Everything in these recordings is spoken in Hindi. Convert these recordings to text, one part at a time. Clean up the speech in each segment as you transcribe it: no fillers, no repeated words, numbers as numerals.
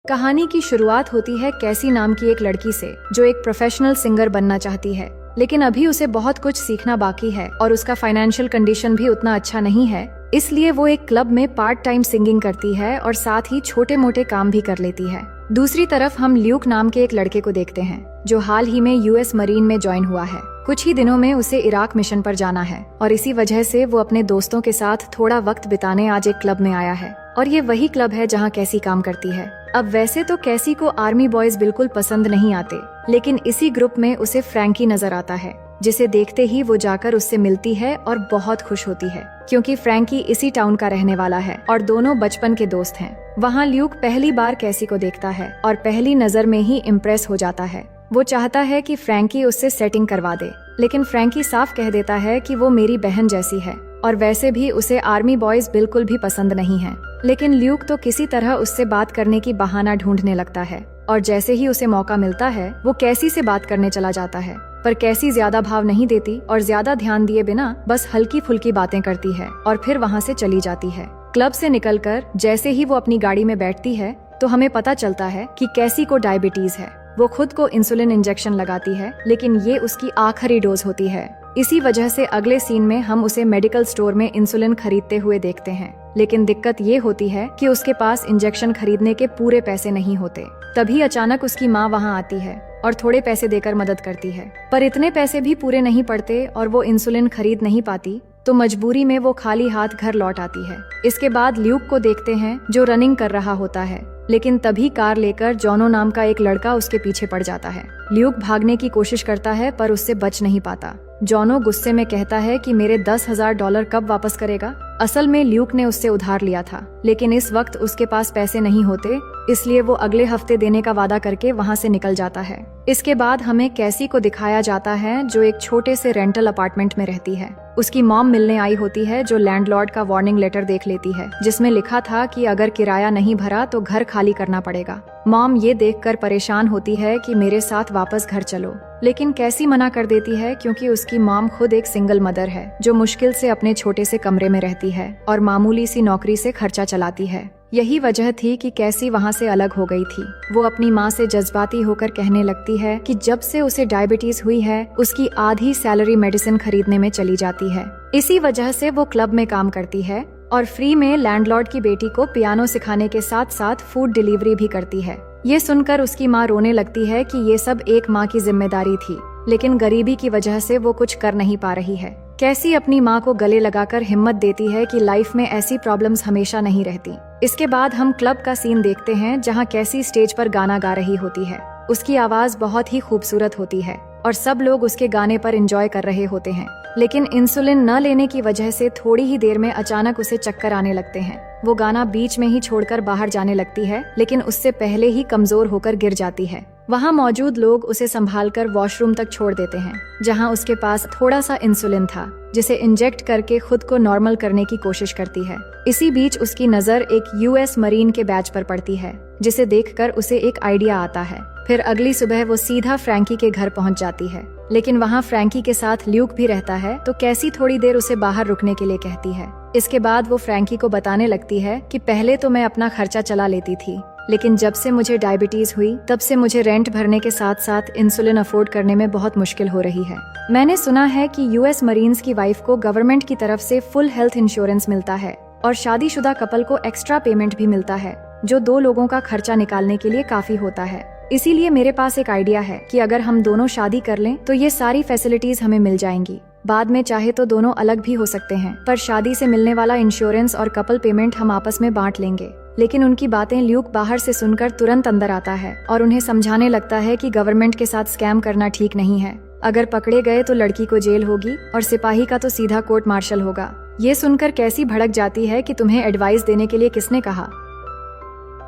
कहानी की शुरुआत होती है कैसी नाम की एक लड़की से जो एक प्रोफेशनल सिंगर बनना चाहती है, लेकिन अभी उसे बहुत कुछ सीखना बाकी है और उसका फाइनेंशियल कंडीशन भी उतना अच्छा नहीं है। इसलिए वो एक क्लब में पार्ट टाइम सिंगिंग करती है और साथ ही छोटे मोटे काम भी कर लेती है। दूसरी तरफ हम ल्यूक नाम के एक लड़के को देखते हैं जो हाल ही में यूएस मरीन में ज्वाइन हुआ है। कुछ ही दिनों में उसे इराक मिशन पर जाना है और इसी वजह से वो अपने दोस्तों के साथ थोड़ा वक्त बिताने आज एक क्लब में आया है और ये वही क्लब है जहाँ कैसी काम करती है। अब वैसे तो कैसी को आर्मी बॉयज बिल्कुल पसंद नहीं आते, लेकिन इसी ग्रुप में उसे फ्रैंकी नजर आता है, जिसे देखते ही वो जाकर उससे मिलती है और बहुत खुश होती है क्योंकि फ्रैंकी इसी टाउन का रहने वाला है और दोनों बचपन के दोस्त हैं। वहाँ ल्यूक पहली बार कैसी को देखता है और पहली नजर में ही इम्प्रेस हो जाता है। वो चाहता है कि फ्रैंकी उससे सेटिंग करवा दे, लेकिन फ्रैंकी साफ कह देता है कि वो मेरी बहन जैसी है और वैसे भी उसे आर्मी बॉयज बिल्कुल भी पसंद नहीं है। लेकिन ल्यूक तो किसी तरह उससे बात करने की बहाना ढूंढने लगता है और जैसे ही उसे मौका मिलता है वो कैसी से बात करने चला जाता है, पर कैसी ज्यादा भाव नहीं देती और ज्यादा ध्यान दिए बिना बस हल्की फुल्की बातें करती है और फिर वहाँ से चली जाती है। क्लब से निकलकर जैसे ही वो अपनी गाड़ी में बैठती है तो हमें पता चलता है कि कैसी को डायबिटीज है। वो खुद को इंसुलिन इंजेक्शन लगाती है, लेकिन ये उसकी आखिरी डोज होती है। इसी वजह से अगले सीन में हम उसे मेडिकल स्टोर में इंसुलिन खरीदते हुए देखते हैं, लेकिन दिक्कत ये होती है कि उसके पास इंजेक्शन खरीदने के पूरे पैसे नहीं होते। तभी अचानक उसकी माँ वहाँ आती है और थोड़े पैसे देकर मदद करती है, पर इतने पैसे भी पूरे नहीं पड़ते और वो इंसुलिन खरीद नहीं पाती, तो मजबूरी में वो खाली हाथ घर लौट आती है। इसके बाद ल्यूक को देखते हैं जो रनिंग कर रहा होता है, लेकिन तभी कार लेकर जॉनो नाम का एक लड़का उसके पीछे पड़ जाता है। ल्यूक भागने की कोशिश करता है पर उससे बच नहीं पाता। जॉनो गुस्से में कहता है कि मेरे $10,000 कब वापस करेगा। असल में ल्यूक ने उससे उधार लिया था, लेकिन इस वक्त उसके पास पैसे नहीं होते, इसलिए वो अगले हफ्ते देने का वादा करके वहाँ से निकल जाता है। इसके बाद हमें कैसी को दिखाया जाता है जो एक छोटे से रेंटल अपार्टमेंट में रहती है। उसकी मॉम मिलने आई होती है जो लैंडलॉर्ड का वार्निंग लेटर देख लेती है, जिसमें लिखा था कि अगर किराया नहीं भरा तो घर खाली करना पड़ेगा। मॉम ये देखकर परेशान होती है कि मेरे साथ वापस घर चलो, लेकिन कैसी मना कर देती है क्योंकि उसकी मॉम खुद एक सिंगल मदर है जो मुश्किल से अपने छोटे से कमरे में रहती है और मामूली सी नौकरी से खर्चा चलाती है। यही वजह थी कि कैसी वहाँ से अलग हो गई थी। वो अपनी माँ से जज्बाती होकर कहने लगती है कि जब से उसे डायबिटीज हुई है उसकी आधी सैलरी मेडिसिन खरीदने में चली जाती है। इसी वजह से वो क्लब में काम करती है और फ्री में लैंडलॉर्ड की बेटी को पियानो सिखाने के साथ साथ फूड डिलीवरी भी करती है। ये सुनकर उसकी माँ रोने लगती है कि ये सब एक माँ की जिम्मेदारी थी, लेकिन गरीबी की वजह से वो कुछ कर नहीं पा रही है। कैसी अपनी माँ को गले लगाकर हिम्मत देती है कि लाइफ में ऐसी प्रॉब्लम्स हमेशा नहीं रहती। इसके बाद हम क्लब का सीन देखते हैं जहाँ कैसी स्टेज पर गाना गा रही होती है। उसकी आवाज बहुत ही खूबसूरत होती है और सब लोग उसके गाने पर एंजॉय कर रहे होते हैं, लेकिन इंसुलिन न लेने की वजह से थोड़ी ही देर में अचानक उसे चक्कर आने लगते हैं। वो गाना बीच में ही छोड़कर बाहर जाने लगती है, लेकिन उससे पहले ही कमजोर होकर गिर जाती है। वहाँ मौजूद लोग उसे संभालकर वॉशरूम तक छोड़ देते हैं, जहाँ उसके पास थोड़ा सा इंसुलिन था, जिसे इंजेक्ट करके खुद को नॉर्मल करने की कोशिश करती है। इसी बीच उसकी नजर एक यूएस मरीन के बैच पर पड़ती है, जिसे देखकर उसे एक आइडिया आता है। फिर अगली सुबह वो सीधा फ्रैंकी के घर पहुंच जाती है, लेकिन वहाँ फ्रैंकी के साथ ल्यूक भी रहता है, तो कैसी थोड़ी देर उसे बाहर रुकने के लिए कहती है। इसके बाद वो फ्रैंकी को बताने लगती है कि पहले तो मैं अपना खर्चा चला लेती थी, लेकिन जब से मुझे डायबिटीज हुई तब से मुझे रेंट भरने के साथ साथ इंसुलिन अफोर्ड करने में बहुत मुश्किल हो रही है। मैंने सुना है कि यूएस मरीन्स की वाइफ को गवर्नमेंट की तरफ से फुल हेल्थ इंश्योरेंस मिलता है और शादीशुदा कपल को एक्स्ट्रा पेमेंट भी मिलता है, जो 2 लोगों का खर्चा निकालने के लिए काफी होता है। इसीलिए मेरे पास एक आइडिया है कि अगर हम दोनों शादी कर लें तो ये सारी फैसिलिटीज हमें मिल जाएंगी। बाद में चाहे तो दोनों अलग भी हो सकते हैं, पर शादी से मिलने वाला इंश्योरेंस और कपल पेमेंट हम आपस में बांट लेंगे। लेकिन उनकी बातें ल्यूक बाहर से सुनकर तुरंत अंदर आता है और उन्हें समझाने लगता है कि गवर्नमेंट के साथ स्कैम करना ठीक नहीं है। अगर पकड़े गए तो लड़की को जेल होगी और सिपाही का तो सीधा कोर्ट मार्शल होगा। ये सुनकर कैसी भड़क जाती है कि तुम्हें एडवाइस देने के लिए किसने कहा।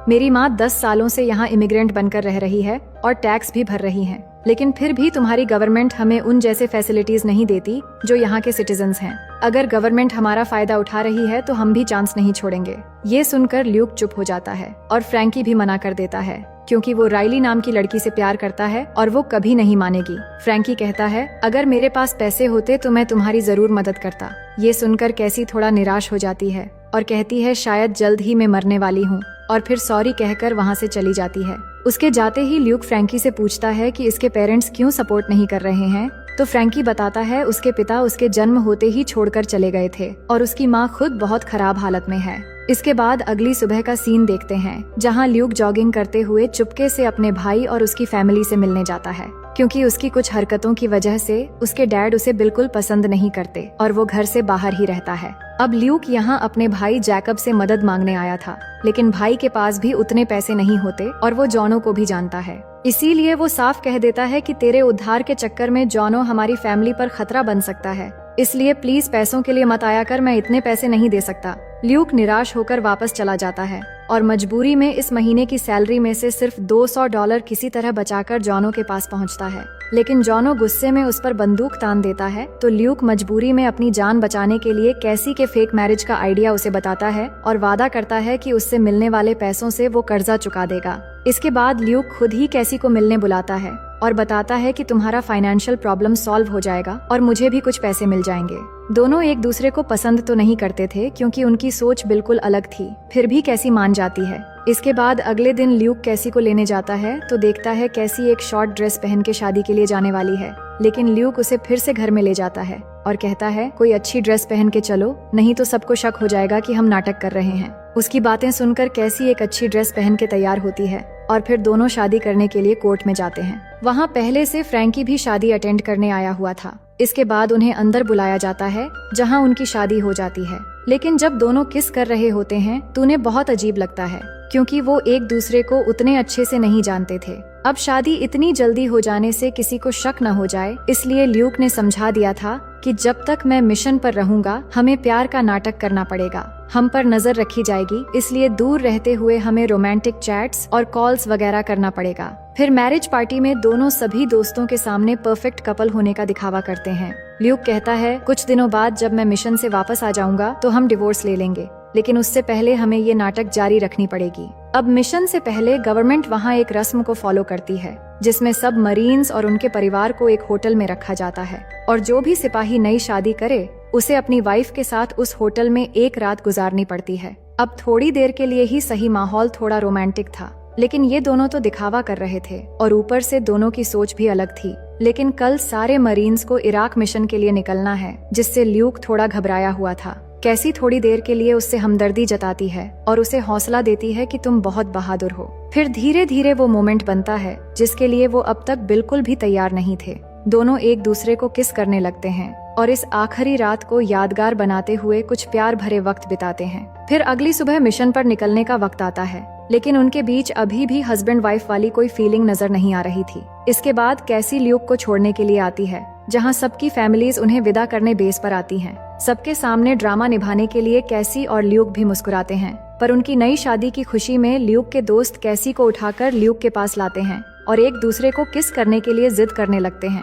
मेरी माँ 10 सालों से यहाँ इमिग्रेंट बनकर रह रही है और टैक्स भी भर रही है, लेकिन फिर भी तुम्हारी गवर्नमेंट हमें उन जैसे फैसिलिटीज नहीं देती जो यहाँ के सिटीजन्स हैं। अगर गवर्नमेंट हमारा फायदा उठा रही है तो हम भी चांस नहीं छोड़ेंगे। ये सुनकर ल्यूक चुप हो जाता है और फ्रैंकी भी मना कर देता है क्योंकि वो राइली नाम की लड़की से प्यार करता है और वो कभी नहीं मानेगी। फ्रैंकी कहता है, अगर मेरे पास पैसे होते तो मैं तुम्हारी जरूर मदद करता। ये सुनकर कैसी थोड़ा निराश हो जाती है और कहती है, शायद जल्द ही मैं मरने वाली हूँ। और फिर सॉरी कहकर वहाँ से चली जाती है। उसके जाते ही ल्यूक फ्रैंकी से पूछता है कि इसके पेरेंट्स क्यों सपोर्ट नहीं कर रहे हैं, तो फ्रैंकी बताता है उसके पिता उसके जन्म होते ही छोड़कर चले गए थे और उसकी माँ खुद बहुत खराब हालत में है। इसके बाद अगली सुबह का सीन देखते हैं जहाँ ल्यूक जॉगिंग करते हुए चुपके से अपने भाई और उसकी फैमिली से मिलने जाता है, क्योंकि उसकी कुछ हरकतों की वजह से उसके डैड उसे बिल्कुल पसंद नहीं करते और वो घर से बाहर ही रहता है। अब ल्यूक यहाँ अपने भाई जैकब से मदद मांगने आया था, लेकिन भाई के पास भी उतने पैसे नहीं होते और वो जॉनो को भी जानता है। इसीलिए वो साफ कह देता है कि तेरे उद्धार के चक्कर में जॉनो हमारी फैमिली पर खतरा बन सकता है, इसलिए प्लीज पैसों के लिए मत आया कर, मैं इतने पैसे नहीं दे सकता। ल्यूक निराश होकर वापस चला जाता है और मजबूरी में इस महीने की सैलरी में से सिर्फ $200 किसी तरह बचाकर जॉनो के पास पहुंचता है। लेकिन जॉनो गुस्से में उस पर बंदूक तान देता है, तो ल्यूक मजबूरी में अपनी जान बचाने के लिए कैसी के फेक मैरिज का आइडिया उसे बताता है और वादा करता है कि उससे मिलने वाले पैसों से वो कर्जा चुका देगा। इसके बाद ल्यूक खुद ही कैसी को मिलने बुलाता है और बताता है कि तुम्हारा फाइनेंशियल प्रॉब्लम सॉल्व हो जाएगा और मुझे भी कुछ पैसे मिल जाएंगे। दोनों एक दूसरे को पसंद तो नहीं करते थे क्योंकि उनकी सोच बिल्कुल अलग थी, फिर भी कैसी मान जाती है। इसके बाद अगले दिन ल्यूक कैसी को लेने जाता है तो देखता है कैसी एक शॉर्ट ड्रेस पहन के शादी के लिए जाने वाली है, लेकिन ल्यूक उसे फिर से घर में ले जाता है और कहता है कोई अच्छी ड्रेस पहन के चलो, नहीं तो सबको शक हो जाएगा कि हम नाटक कर रहे हैं। उसकी बातें सुनकर कैसी एक अच्छी ड्रेस पहन के तैयार होती है और फिर दोनों शादी करने के लिए कोर्ट में जाते हैं। वहाँ पहले से फ्रैंकी भी शादी अटेंड करने आया हुआ था। इसके बाद उन्हें अंदर बुलाया जाता है जहाँ उनकी शादी हो जाती है, लेकिन जब दोनों किस कर रहे होते हैं तो उन्हें बहुत अजीब लगता है क्योंकि वो एक दूसरे को उतने अच्छे से नहीं जानते थे। अब शादी इतनी जल्दी हो जाने से किसी को शक न हो जाए, इसलिए ल्यूक ने समझा दिया था कि जब तक मैं मिशन पर रहूंगा हमें प्यार का नाटक करना पड़ेगा, हम पर नजर रखी जाएगी, इसलिए दूर रहते हुए हमें रोमांटिक चैट्स और कॉल्स वगैरह करना पड़ेगा। फिर मैरिज पार्टी में दोनों सभी दोस्तों के सामने परफेक्ट कपल होने का दिखावा करते हैं। ल्यूक कहता है कुछ दिनों बाद जब मैं मिशन से वापस आ जाऊंगा तो हम डिवोर्स ले लेंगे, लेकिन उससे पहले हमें ये नाटक जारी रखनी पड़ेगी। अब मिशन से पहले गवर्नमेंट वहाँ एक रस्म को फॉलो करती है जिसमें सब मरीन्स और उनके परिवार को एक होटल में रखा जाता है और जो भी सिपाही नई शादी करे उसे अपनी वाइफ के साथ उस होटल में एक रात गुजारनी पड़ती है। अब थोड़ी देर के लिए ही सही माहौल थोड़ा रोमांटिक था, लेकिन ये दोनों तो दिखावा कर रहे थे और ऊपर से दोनों की सोच भी अलग थी। लेकिन कल सारे मरीन्स को इराक मिशन के लिए निकलना है, जिससे ल्यूक थोड़ा घबराया हुआ था। कैसी थोड़ी देर के लिए उससे हमदर्दी जताती है और उसे हौसला देती है कि तुम बहुत बहादुर हो। फिर धीरे धीरे वो मोमेंट बनता है जिसके लिए वो अब तक बिल्कुल भी तैयार नहीं थे। दोनों एक दूसरे को किस करने लगते हैं और इस आखिरी रात को यादगार बनाते हुए कुछ प्यार भरे वक्त बिताते हैं। फिर अगली सुबह मिशन पर निकलने का वक्त आता है, लेकिन उनके बीच अभी भी हस्बैंड वाइफ वाली कोई फीलिंग नजर नहीं आ रही थी। इसके बाद कैसी ल्यूक को छोड़ने के लिए आती है, जहां सबकी फैमिलीज उन्हें विदा करने बेस पर आती हैं। सबके सामने ड्रामा निभाने के लिए कैसी और ल्यूक भी मुस्कुराते हैं, पर उनकी नई शादी की खुशी में ल्यूक के दोस्त कैसी को उठाकर ल्यूक के पास लाते हैं और एक दूसरे को किस करने के लिए जिद करने लगते हैं।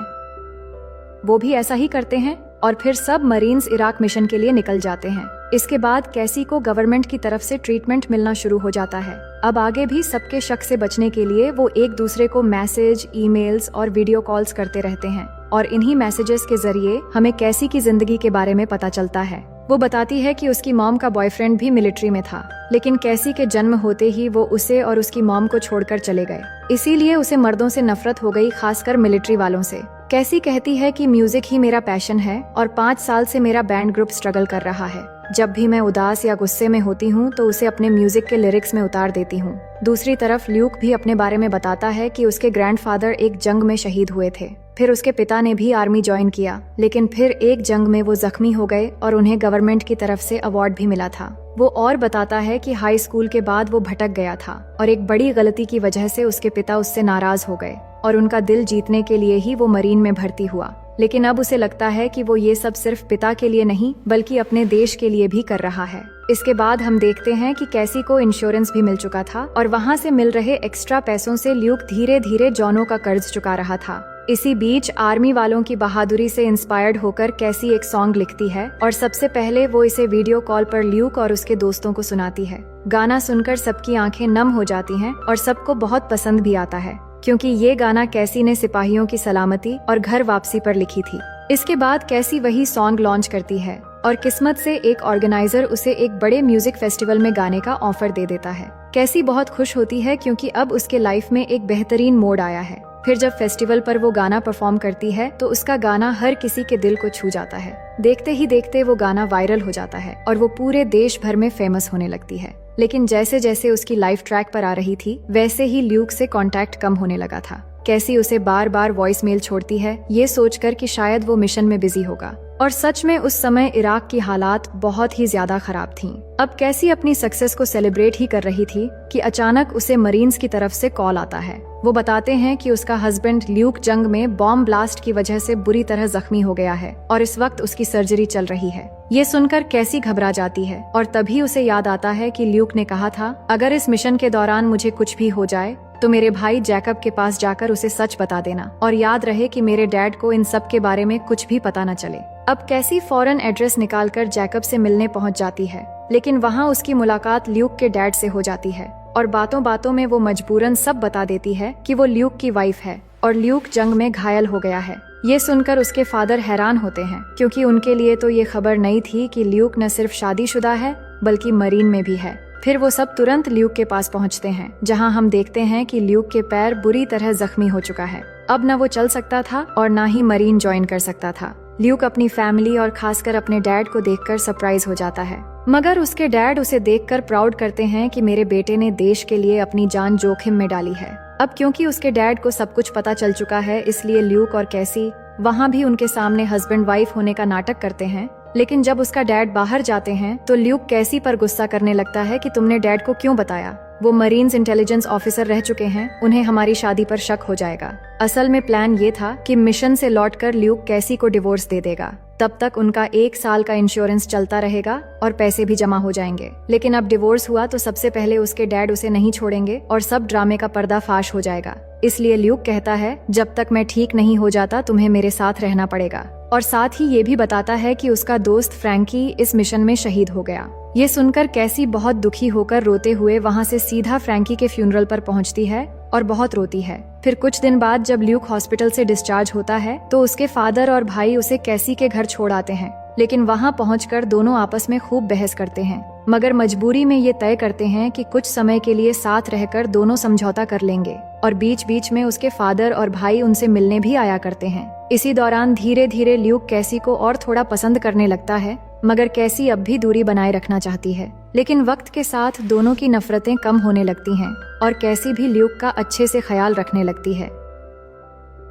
वो भी ऐसा ही करते हैं और फिर सब मरीन्स इराक मिशन के लिए निकल जाते हैं। इसके बाद कैसी को गवर्नमेंट की तरफ से ट्रीटमेंट मिलना शुरू हो जाता है। अब आगे भी सबके शक से बचने के लिए वो एक दूसरे को मैसेज, ईमेल्स और वीडियो कॉल्स करते रहते हैं और इन्हीं मैसेजेस के जरिए हमें कैसी की जिंदगी के बारे में पता चलता है। वो बताती है कि उसकी मॉम का बॉयफ्रेंड भी मिलिट्री में था, लेकिन कैसी के जन्म होते ही वो उसे और उसकी मॉम को छोड़कर चले गए, इसीलिए उसे मर्दों से नफरत हो गई, खासकर मिलिट्री वालों से। कैसी कहती है कि म्यूजिक ही मेरा पैशन है और 5 साल से मेरा बैंड ग्रुप स्ट्रगल कर रहा है। जब भी मैं उदास या गुस्से में होती हूँ तो उसे अपने म्यूजिक के लिरिक्स में उतार देती हूँ। दूसरी तरफ ल्यूक भी अपने बारे में बताता है कि उसके ग्रैंडफादर एक जंग में शहीद हुए थे, फिर उसके पिता ने भी आर्मी ज्वाइन किया, लेकिन फिर एक जंग में वो जख्मी हो गए और उन्हें गवर्नमेंट की तरफ से अवार्ड भी मिला था। वो और बताता है कि हाई स्कूल के बाद वो भटक गया था और एक बड़ी गलती की वजह से उसके पिता उससे नाराज हो गए और उनका दिल जीतने के लिए ही वो मरीन में भर्ती हुआ। लेकिन अब उसे लगता है कि वो ये सब सिर्फ पिता के लिए नहीं बल्कि अपने देश के लिए भी कर रहा है। इसके बाद हम देखते हैं कि कैसी को इंश्योरेंस भी मिल चुका था और वहाँ से मिल रहे एक्स्ट्रा पैसों से ल्यूक धीरे धीरे जॉनो का कर्ज चुका रहा था। इसी बीच आर्मी वालों की बहादुरी से इंस्पायर्ड होकर कैसी एक सॉन्ग लिखती है और सबसे पहले वो इसे वीडियो कॉल पर ल्यूक और उसके दोस्तों को सुनाती है। गाना सुनकर सबकी आंखें नम हो जाती हैं और सबको बहुत पसंद भी आता है, क्योंकि ये गाना कैसी ने सिपाहियों की सलामती और घर वापसी पर लिखी थी। इसके बाद कैसी वही सॉन्ग लॉन्च करती है और किस्मत से एक ऑर्गेनाइजर उसे एक बड़े म्यूजिक फेस्टिवल में गाने का ऑफर दे देता है। कैसी बहुत खुश होती है क्योंकि अब उसके लाइफ में एक बेहतरीन मोड़ आया है। फिर जब फेस्टिवल पर वो गाना परफॉर्म करती है तो उसका गाना हर किसी के दिल को छू जाता है। देखते ही देखते वो गाना वायरल हो जाता है और वो पूरे देश भर में फेमस होने लगती है। लेकिन जैसे जैसे उसकी लाइफ ट्रैक पर आ रही थी वैसे ही ल्यूक से कांटेक्ट कम होने लगा था। कैसी उसे बार बार वॉइस मेल छोड़ती है ये सोचकर कि शायद वो मिशन में बिजी होगा। और सच में उस समय इराक की हालात बहुत ही ज्यादा खराब थीं। अब कैसी अपनी सक्सेस को सेलिब्रेट ही कर रही थी कि अचानक उसे मरीन्स की तरफ से कॉल आता है। वो बताते हैं कि उसका हस्बैंड ल्यूक जंग में बॉम्ब ब्लास्ट की वजह से बुरी तरह जख्मी हो गया है और इस वक्त उसकी सर्जरी चल रही है। ये सुनकर कैसी घबरा जाती है और तभी उसे याद आता है कि ल्यूक ने कहा था अगर इस मिशन के दौरान मुझे कुछ भी हो जाए तो मेरे भाई जैकब के पास जाकर उसे सच बता देना और याद रहे कि मेरे डैड को इन सब के बारे में कुछ भी पता न चले। अब कैसी फौरन एड्रेस निकालकर जैकब से मिलने पहुंच जाती है, लेकिन वहां उसकी मुलाकात ल्यूक के डैड से हो जाती है और बातों बातों में वो मजबूरन सब बता देती है कि वो ल्यूक की वाइफ है और ल्यूक जंग में घायल हो गया है। ये सुनकर उसके फादर हैरान होते हैं क्योंकि उनके लिए तो ये खबर नई थी कि ल्यूक न सिर्फ शादीशुदा है बल्कि मरीन में भी है। फिर वो सब तुरंत ल्यूक के पास पहुंचते हैं जहां हम देखते हैं कि ल्यूक के पैर बुरी तरह जख्मी हो चुका है। अब न वो चल सकता था और न ही मरीन ज्वाइन कर सकता था। ल्यूक अपनी फैमिली और खासकर अपने डैड को देखकर सरप्राइज हो जाता है, मगर उसके डैड उसे देखकर प्राउड करते हैं कि मेरे बेटे ने देश के लिए अपनी जान जोखिम में डाली है। अब क्योंकि उसके डैड को सब कुछ पता चल चुका है इसलिए ल्यूक और कैसी वहाँ भी उनके सामने हस्बैंड वाइफ होने का नाटक करते हैं। लेकिन जब उसका डैड बाहर जाते हैं तो ल्यूक कैसी पर गुस्सा करने लगता है कि तुमने डैड को क्यों बताया, वो मरीन्स इंटेलिजेंस ऑफिसर रह चुके हैं, उन्हें हमारी शादी पर शक हो जाएगा। असल में प्लान ये था कि मिशन से लौटकर ल्यूक कैसी को डिवोर्स दे देगा, तब तक उनका 1 साल का इंश्योरेंस चलता रहेगा और पैसे भी जमा हो जाएंगे। लेकिन अब डिवोर्स हुआ तो सबसे पहले उसके डैड उसे नहीं छोड़ेंगे और सब ड्रामे का पर्दाफाश हो जाएगा। इसलिए ल्यूक कहता है जब तक मैं ठीक नहीं हो जाता तुम्हें मेरे साथ रहना पड़ेगा, और साथ ही ये भी बताता है कि उसका दोस्त फ्रैंकी इस मिशन में शहीद हो गया। ये सुनकर कैसी बहुत दुखी होकर रोते हुए वहाँ से सीधा फ्रैंकी के फ्यूनरल पर पहुँचती है और बहुत रोती है। फिर कुछ दिन बाद जब ल्यूक हॉस्पिटल से डिस्चार्ज होता है तो उसके फादर और भाई उसे कैसी के घर छोड़ आते हैं, लेकिन वहाँ पहुंचकर दोनों आपस में खूब बहस करते हैं, मगर मजबूरी में ये तय करते हैं कि कुछ समय के लिए साथ रहकर दोनों समझौता कर लेंगे। और बीच बीच में उसके फादर और भाई उनसे मिलने भी आया करते हैं। इसी दौरान धीरे धीरे ल्यूक कैसी को और थोड़ा पसंद करने लगता है, मगर कैसी अब भी दूरी बनाए रखना चाहती है। लेकिन वक्त के साथ दोनों की नफरतें कम होने लगती हैं और कैसी भी ल्यूक का अच्छे से ख्याल रखने लगती है।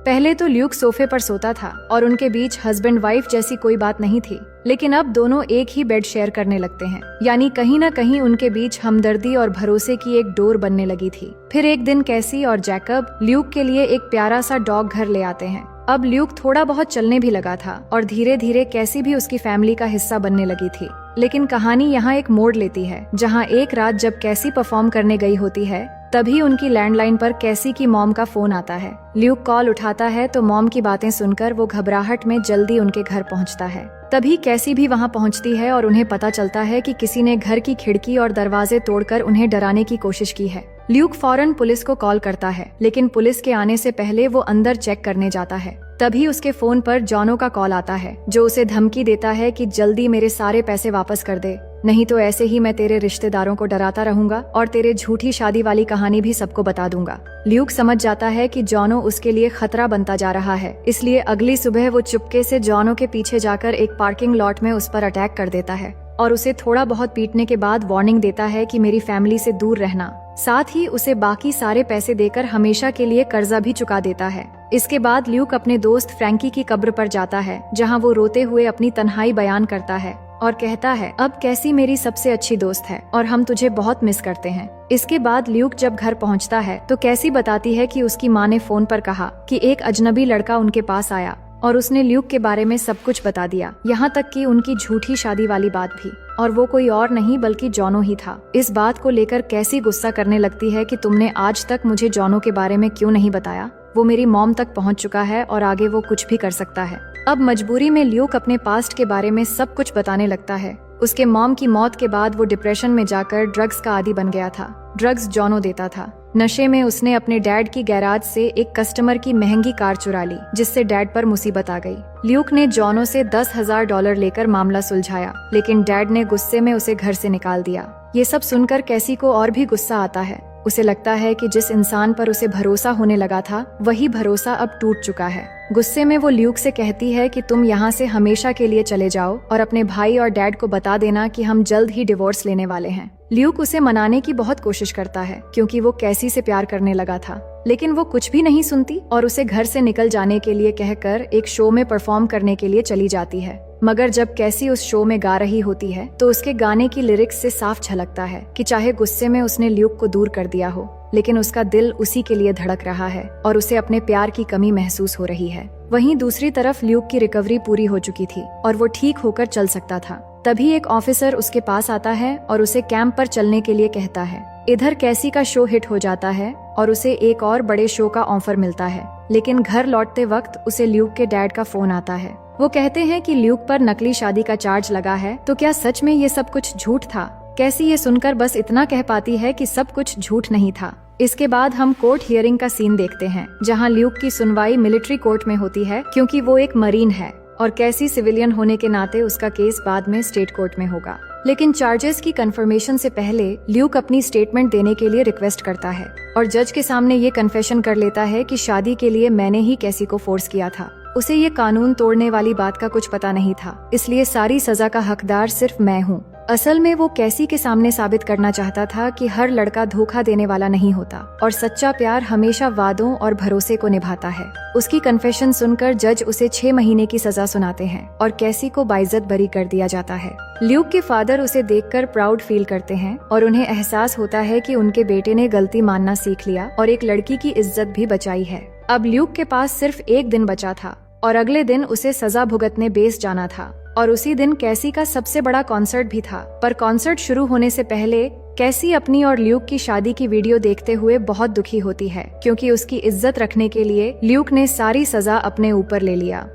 पहले तो ल्यूक सोफे पर सोता था और उनके बीच हस्बैंड वाइफ जैसी कोई बात नहीं थी, लेकिन अब दोनों एक ही बेड शेयर करने लगते हैं, यानी कहीं न कहीं उनके बीच हमदर्दी और भरोसे की एक डोर बनने लगी थी। फिर एक दिन कैसी और जैकब ल्यूक के लिए एक प्यारा सा डॉग घर ले आते हैं। अब ल्यूक थोड़ा बहुत चलने भी लगा था और धीरे धीरे कैसी भी उसकी फैमिली का हिस्सा बनने लगी थी। लेकिन कहानी यहाँ एक मोड़ लेती है, जहाँ एक रात जब कैसी परफॉर्म करने गई होती है तभी उनकी लैंडलाइन पर कैसी की मॉम का फोन आता है। ल्यूक कॉल उठाता है तो मॉम की बातें सुनकर वो घबराहट में जल्दी उनके घर पहुंचता है। तभी कैसी भी वहां पहुंचती है और उन्हें पता चलता है कि किसी ने घर की खिड़की और दरवाजे तोड़कर उन्हें डराने की कोशिश की है। ल्यूक फौरन पुलिस को कॉल करता है, लेकिन पुलिस के आने से पहले वो अंदर चेक करने जाता है। तभी उसके फोन पर जॉनो का कॉल आता है, जो उसे धमकी देता है कि जल्दी मेरे सारे पैसे वापस कर दे, नहीं तो ऐसे ही मैं तेरे रिश्तेदारों को डराता रहूंगा और तेरे झूठी शादी वाली कहानी भी सबको बता दूंगा। ल्यूक समझ जाता है कि जॉनो उसके लिए खतरा बनता जा रहा है, इसलिए अगली सुबह वो चुपके से जॉनो के पीछे जाकर एक पार्किंग लॉट में उस पर अटैक कर देता है और उसे थोड़ा बहुत पीटने के बाद वार्निंग देता है कि मेरी फैमिली से दूर रहना। साथ ही उसे बाकी सारे पैसे देकर हमेशा के लिए कर्जा भी चुका देता है। इसके बाद ल्यूक अपने दोस्त फ्रैंकी की कब्र पर जाता है, जहां वो रोते हुए अपनी तन्हाई बयान करता है और कहता है, अब कैसी मेरी सबसे अच्छी दोस्त है और हम तुझे बहुत मिस करते हैं। इसके बाद ल्यूक जब घर पहुंचता है तो कैसी बताती है कि उसकी माँ ने फोन पर कहा कि एक अजनबी लड़का उनके पास आया और उसने ल्यूक के बारे में सब कुछ बता दिया, यहाँ तक कि उनकी झूठी शादी वाली बात भी, और वो कोई और नहीं बल्कि जॉनो ही था। इस बात को लेकर कैसी गुस्सा करने लगती है कि तुमने आज तक मुझे जॉनो के बारे में क्यों नहीं बताया, वो मेरी मॉम तक पहुंच चुका है और आगे वो कुछ भी कर सकता है। अब मजबूरी में ल्यूक अपने पास्ट के बारे में सब कुछ बताने लगता है। उसके मॉम की मौत के बाद वो डिप्रेशन में जाकर ड्रग्स का आदी बन गया था। ड्रग्स जॉनो देता था। नशे में उसने अपने डैड की गैराज से एक कस्टमर की महंगी कार चुरा ली, जिससे डैड पर मुसीबत आ गई। ल्यूक ने जॉनो से $10,000 लेकर मामला सुलझाया, लेकिन डैड ने गुस्से में उसे घर से निकाल दिया। ये सब सुनकर कैसी को और भी गुस्सा आता है। उसे लगता है कि जिस इंसान पर उसे भरोसा होने लगा था, वही भरोसा अब टूट चुका है। गुस्से में वो ल्यूक से कहती है कि तुम यहाँ से हमेशा के लिए चले जाओ और अपने भाई और डैड को बता देना कि हम जल्द ही डिवोर्स लेने वाले हैं। ल्यूक उसे मनाने की बहुत कोशिश करता है, क्योंकि वो कैसी से प्यार करने लगा था, लेकिन वो कुछ भी नहीं सुनती और उसे घर से निकल जाने के लिए कहकर एक शो में परफॉर्म करने के लिए चली जाती है। मगर जब कैसी उस शो में गा रही होती है तो उसके गाने की लिरिक्स से साफ झलकता है कि चाहे गुस्से में उसने ल्यूक को दूर कर दिया हो, लेकिन उसका दिल उसी के लिए धड़क रहा है और उसे अपने प्यार की कमी महसूस हो रही है। वहीं दूसरी तरफ ल्यूक की रिकवरी पूरी हो चुकी थी और वो ठीक होकर चल सकता था। तभी एक ऑफिसर उसके पास आता है और उसे कैंप पर चलने के लिए कहता है। इधर कैसी का शो हिट हो जाता है और उसे एक और बड़े शो का ऑफर मिलता है, लेकिन घर लौटते वक्त उसे ल्यूक के डैड का फोन आता है। वो कहते हैं कि ल्यूक पर नकली शादी का चार्ज लगा है, तो क्या सच में ये सब कुछ झूठ था? कैसी ये सुनकर बस इतना कह पाती है कि सब कुछ झूठ नहीं था। इसके बाद हम कोर्ट हियरिंग का सीन देखते हैं, जहां ल्यूक की सुनवाई मिलिट्री कोर्ट में होती है, क्योंकि वो एक मरीन है और कैसी सिविलियन होने के नाते उसका केस बाद में स्टेट कोर्ट में होगा। लेकिन चार्जेस की कंफर्मेशन से पहले ल्यूक अपनी स्टेटमेंट देने के लिए रिक्वेस्ट करता है और जज के सामने ये कन्फेशन कर लेता है कि शादी के लिए मैंने ही कैसी को फोर्स किया था। उसे ये कानून तोड़ने वाली बात का कुछ पता नहीं था, इसलिए सारी सजा का हकदार सिर्फ मैं हूँ। असल में वो कैसी के सामने साबित करना चाहता था कि हर लड़का धोखा देने वाला नहीं होता और सच्चा प्यार हमेशा वादों और भरोसे को निभाता है। उसकी कन्फेशन सुनकर जज उसे 6 महीने की सजा सुनाते हैं और कैसी को बाइज्जत बरी कर दिया जाता है। ल्यूक के फादर उसे देखकर प्राउड फील करते हैं और उन्हें एहसास होता है कि उनके बेटे ने गलती मानना सीख लिया और एक लड़की की इज्जत भी बचाई है। अब ल्यूक के पास सिर्फ एक दिन बचा था और अगले दिन उसे सजा भुगतने बेस जाना था और उसी दिन कैसी का सबसे बड़ा कॉन्सर्ट भी था। पर कॉन्सर्ट शुरू होने से पहले कैसी अपनी और ल्यूक की शादी की वीडियो देखते हुए बहुत दुखी होती है, क्योंकि उसकी इज्जत रखने के लिए ल्यूक ने सारी सजा अपने ऊपर ले लिया।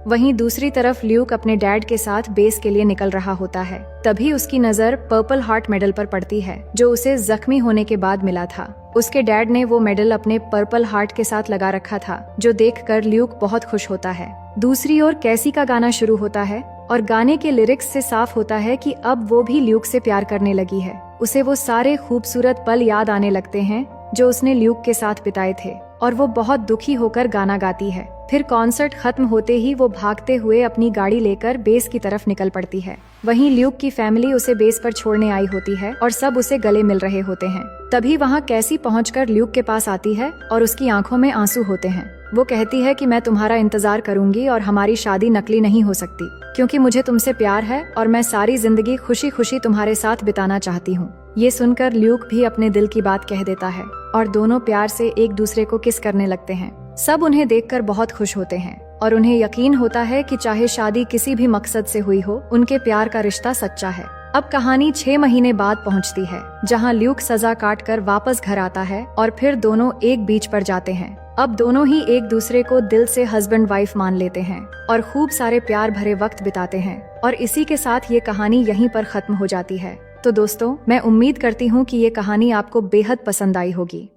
वहीं दूसरी तरफ ल्यूक अपने डैड के साथ बेस के लिए निकल रहा होता है। तभी उसकी नजर पर्पल हार्ट मेडल पर पड़ती है, जो उसे जख्मी होने के बाद मिला था। उसके डैड ने वो मेडल अपने पर्पल हार्ट के साथ लगा रखा था, जो देखकर ल्यूक बहुत खुश होता है। दूसरी ओर कैसी का गाना शुरू होता है और गाने के लिरिक्स से साफ होता है कि अब वो भी ल्यूक से प्यार करने लगी है। उसे वो सारे खूबसूरत पल याद आने लगते हैं जो उसने ल्यूक के साथ बिताए थे और वो बहुत दुखी होकर गाना गाती है। फिर कॉन्सर्ट खत्म होते ही वो भागते हुए अपनी गाड़ी लेकर बेस की तरफ निकल पड़ती है। वहीं ल्यूक की फैमिली उसे बेस पर छोड़ने आई होती है और सब उसे गले मिल रहे होते हैं। तभी वहाँ कैसी पहुंचकर ल्यूक के पास आती है और उसकी आंखों में आंसू होते हैं। वो कहती है कि मैं तुम्हारा इंतजार करूंगी और हमारी शादी नकली नहीं हो सकती, क्योंकि मुझे तुमसे प्यार है और मैं सारी जिंदगी खुशी खुशी तुम्हारे साथ बिताना चाहती हूँ। ये सुनकर ल्यूक भी अपने दिल की बात कह देता है और दोनों प्यार से एक दूसरे को किस करने लगते हैं। सब उन्हें देखकर बहुत खुश होते हैं और उन्हें यकीन होता है कि चाहे शादी किसी भी मकसद से हुई हो, उनके प्यार का रिश्ता सच्चा है। अब कहानी 6 महीने बाद पहुंचती है, जहां ल्यूक सजा काटकर वापस घर आता है और फिर दोनों एक बीच पर जाते हैं। अब दोनों ही एक दूसरे को दिल से हस्बैंड वाइफ मान लेते हैं और खूब सारे प्यार भरे वक्त बिताते हैं और इसी के साथ ये कहानी यहीं पर खत्म हो जाती है। तो दोस्तों, मैं उम्मीद करती हूँ कि ये कहानी आपको बेहद पसंद आई होगी।